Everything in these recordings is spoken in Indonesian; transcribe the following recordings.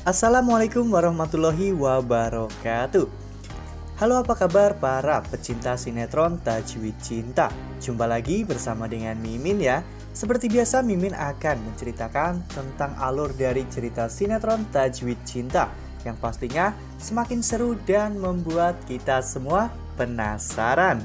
Assalamualaikum warahmatullahi wabarakatuh. Halo, apa kabar para pecinta sinetron Tajwid Cinta? Jumpa lagi bersama dengan Mimin ya. Seperti biasa, Mimin akan menceritakan tentang alur dari cerita sinetron Tajwid Cinta yang pastinya semakin seru dan membuat kita semua penasaran.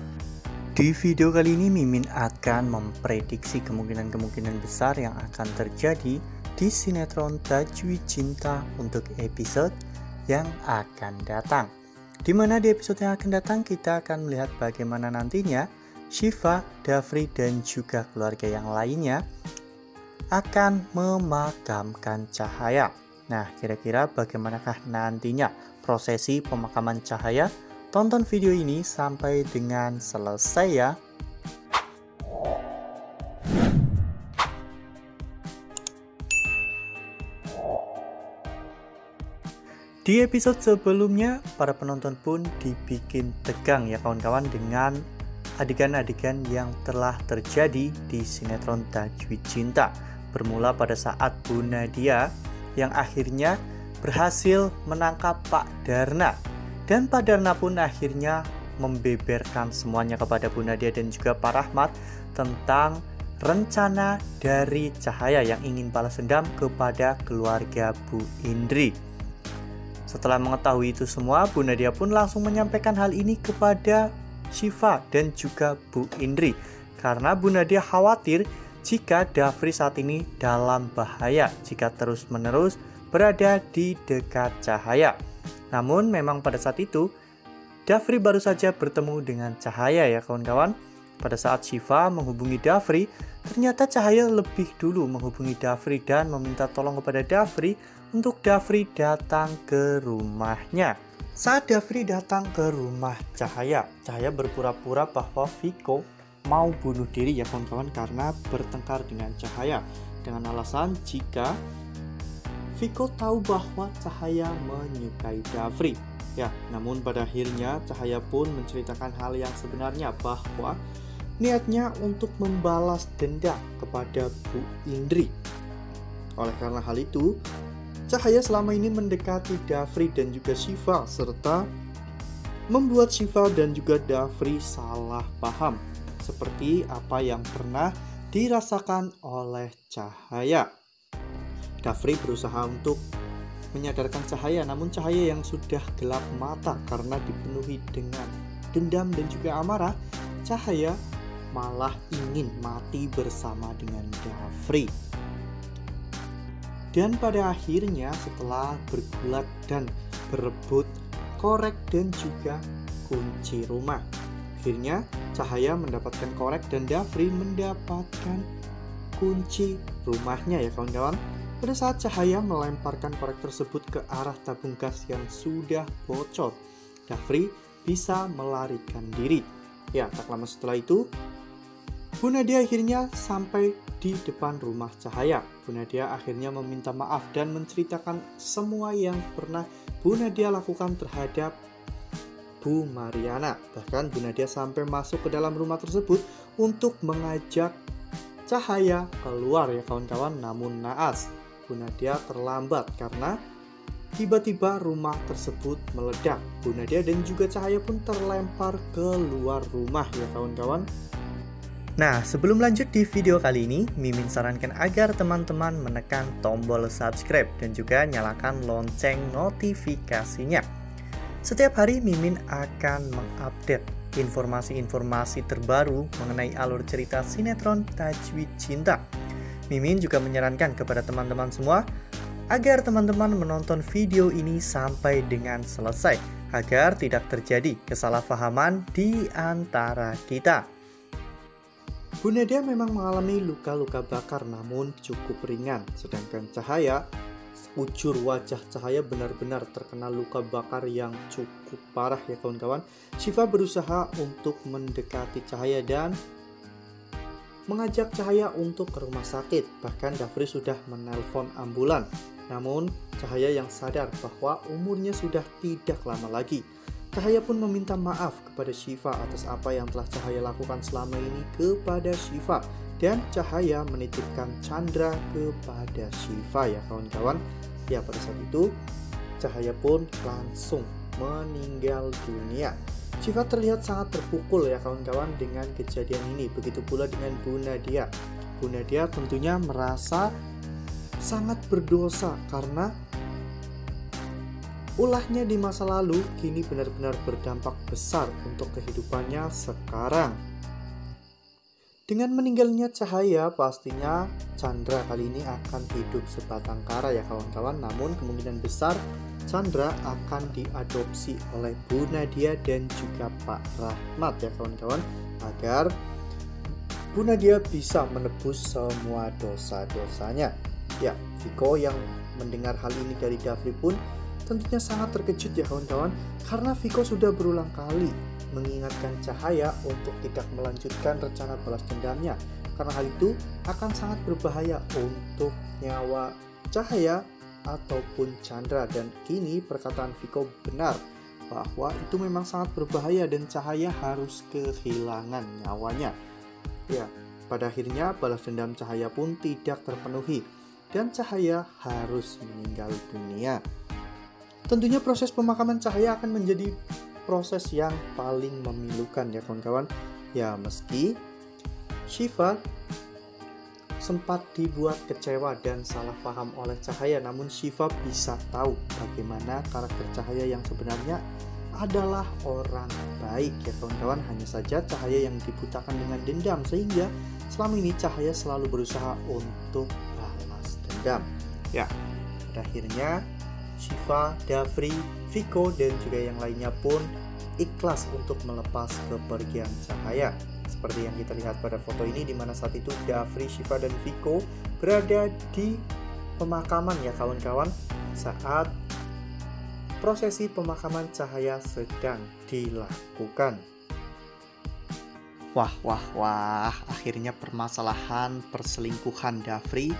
Di video kali ini Mimin akan memprediksi kemungkinan-kemungkinan besar yang akan terjadi di sinetron Tajwid Cinta untuk episode yang akan datang. Di mana di episode yang akan datang kita akan melihat bagaimana nantinya Syifa, Dafri, dan juga keluarga yang lainnya akan memakamkan Cahaya. Nah, kira-kira bagaimanakah nantinya prosesi pemakaman Cahaya? Tonton video ini sampai dengan selesai ya. Di episode sebelumnya, para penonton pun dibikin tegang ya kawan-kawan dengan adegan-adegan yang telah terjadi di sinetron Tajwid Cinta. Bermula pada saat Bu Nadia yang akhirnya berhasil menangkap Pak Darna. Dan Pak Darna pun akhirnya membeberkan semuanya kepada Bu Nadia dan juga Pak Rahmat tentang rencana dari Cahaya yang ingin balas dendam kepada keluarga Bu Indri. Setelah mengetahui itu semua, Bu Nadia pun langsung menyampaikan hal ini kepada Syifa dan juga Bu Indri. Karena Bu Nadia khawatir jika Dafri saat ini dalam bahaya jika terus-menerus berada di dekat Cahaya. Namun memang pada saat itu, Dafri baru saja bertemu dengan Cahaya ya kawan-kawan. Pada saat Syifa menghubungi Dafri, ternyata Cahaya lebih dulu menghubungi Dafri dan meminta tolong kepada Dafri untuk Dafri datang ke rumahnya. Saat Dafri datang ke rumah Cahaya, Cahaya berpura-pura bahwa Viko mau bunuh diri ya kawan-kawan karena bertengkar dengan Cahaya dengan alasan jika Viko tahu bahwa Cahaya menyukai Dafri. Ya, namun pada akhirnya Cahaya pun menceritakan hal yang sebenarnya bahwa niatnya untuk membalas dendam kepada Bu Indri. Oleh karena hal itu, Cahaya selama ini mendekati Dafri dan juga Syifa serta membuat Syifa dan juga Dafri salah paham seperti apa yang pernah dirasakan oleh Cahaya. Dafri berusaha untuk menyadarkan Cahaya, namun Cahaya yang sudah gelap mata karena dipenuhi dengan dendam dan juga amarah, Cahaya malah ingin mati bersama dengan Dafri. Dan pada akhirnya setelah bergulat dan berebut korek dan juga kunci rumah, akhirnya Cahaya mendapatkan korek dan Dafri mendapatkan kunci rumahnya ya kawan-kawan. Pada saat Cahaya melemparkan korek tersebut ke arah tabung gas yang sudah bocor, Dafri bisa melarikan diri. Ya, tak lama setelah itu Bu Nadia akhirnya sampai di depan rumah Cahaya. Bu Nadia akhirnya meminta maaf dan menceritakan semua yang pernah Bu Nadia lakukan terhadap Bu Mariana. Bahkan Bu Nadia sampai masuk ke dalam rumah tersebut untuk mengajak Cahaya keluar ya kawan-kawan. Namun naas, Bu Nadia terlambat karena tiba-tiba rumah tersebut meledak. Bu Nadia dan juga Cahaya pun terlempar keluar rumah ya kawan-kawan. Nah, sebelum lanjut di video kali ini, Mimin sarankan agar teman-teman menekan tombol subscribe dan juga nyalakan lonceng notifikasinya. Setiap hari Mimin akan mengupdate informasi-informasi terbaru mengenai alur cerita sinetron Tajwid Cinta. Mimin juga menyarankan kepada teman-teman semua agar teman-teman menonton video ini sampai dengan selesai agar tidak terjadi kesalahpahaman di antara kita. Bu Nadia memang mengalami luka-luka bakar namun cukup ringan, sedangkan Cahaya, ujur wajah Cahaya benar-benar terkena luka bakar yang cukup parah ya kawan-kawan. Syifa berusaha untuk mendekati Cahaya dan mengajak Cahaya untuk ke rumah sakit. Bahkan Dafri sudah menelpon ambulan. Namun Cahaya yang sadar bahwa umurnya sudah tidak lama lagi. Cahaya pun meminta maaf kepada Syifa atas apa yang telah Cahaya lakukan selama ini kepada Syifa. Dan Cahaya menitipkan Chandra kepada Syifa ya kawan-kawan. Ya, pada saat itu Cahaya pun langsung meninggal dunia. Syifa terlihat sangat terpukul ya kawan-kawan dengan kejadian ini. Begitu pula dengan Bu Nadia. Bu Nadia tentunya merasa sangat berdosa karena ulahnya di masa lalu kini benar-benar berdampak besar untuk kehidupannya sekarang. Dengan meninggalnya Cahaya, pastinya Chandra kali ini akan hidup sebatang kara ya kawan-kawan. Namun kemungkinan besar Chandra akan diadopsi oleh Bu Nadia dan juga Pak Rahmat ya kawan-kawan, agar Bu Nadia bisa menebus semua dosa-dosanya. Ya, Viko yang mendengar hal ini dari Dafri pun tentunya sangat terkejut ya kawan-kawan, karena Viko sudah berulang kali mengingatkan Cahaya untuk tidak melanjutkan rencana balas dendamnya, karena hal itu akan sangat berbahaya untuk nyawa Cahaya ataupun Chandra. Dan kini perkataan Viko benar bahwa itu memang sangat berbahaya dan Cahaya harus kehilangan nyawanya. Ya, pada akhirnya balas dendam Cahaya pun tidak terpenuhi dan Cahaya harus meninggal dunia. Tentunya proses pemakaman Cahaya akan menjadi proses yang paling memilukan ya kawan-kawan. Ya, meski Syifa sempat dibuat kecewa dan salah paham oleh Cahaya, namun Syifa bisa tahu bagaimana karakter Cahaya yang sebenarnya adalah orang baik ya kawan-kawan. Hanya saja Cahaya yang dibutakan dengan dendam, sehingga selama ini Cahaya selalu berusaha untuk balas dendam. Ya, pada akhirnya Syifa, Dafri, Viko, dan juga yang lainnya pun ikhlas untuk melepas kepergian Cahaya. Seperti yang kita lihat pada foto ini, di mana saat itu Dafri, Syifa, dan Viko berada di pemakaman ya kawan-kawan, saat prosesi pemakaman Cahaya sedang dilakukan. Wah, akhirnya permasalahan perselingkuhan Dafri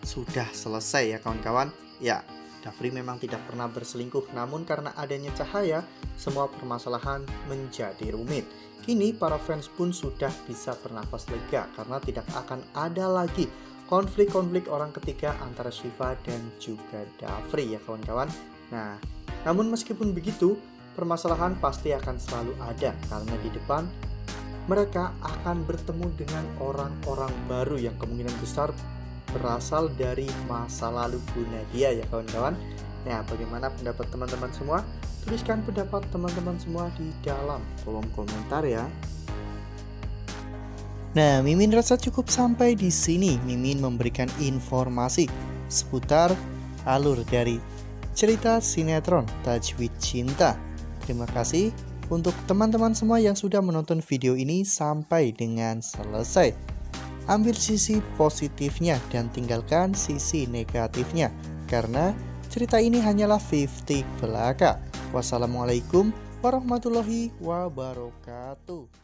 sudah selesai ya kawan-kawan. Ya, Dafri memang tidak pernah berselingkuh, namun karena adanya Cahaya, semua permasalahan menjadi rumit. Kini para fans pun sudah bisa bernafas lega karena tidak akan ada lagi konflik-konflik orang ketiga antara Syifa dan juga Dafri ya kawan-kawan. Nah, namun meskipun begitu, permasalahan pasti akan selalu ada karena di depan mereka akan bertemu dengan orang-orang baru yang kemungkinan besar berasal dari masa lalu Bu Nadia ya kawan-kawan. Nah, bagaimana pendapat teman-teman semua? Tuliskan pendapat teman-teman semua di dalam kolom komentar ya. Nah, Mimin rasa cukup sampai di sini. Mimin memberikan informasi seputar alur dari cerita sinetron Tajwid Cinta. Terima kasih untuk teman-teman semua yang sudah menonton video ini sampai dengan selesai. Ambil sisi positifnya dan tinggalkan sisi negatifnya, karena cerita ini hanyalah 50 belaka. Wassalamualaikum warahmatullahi wabarakatuh.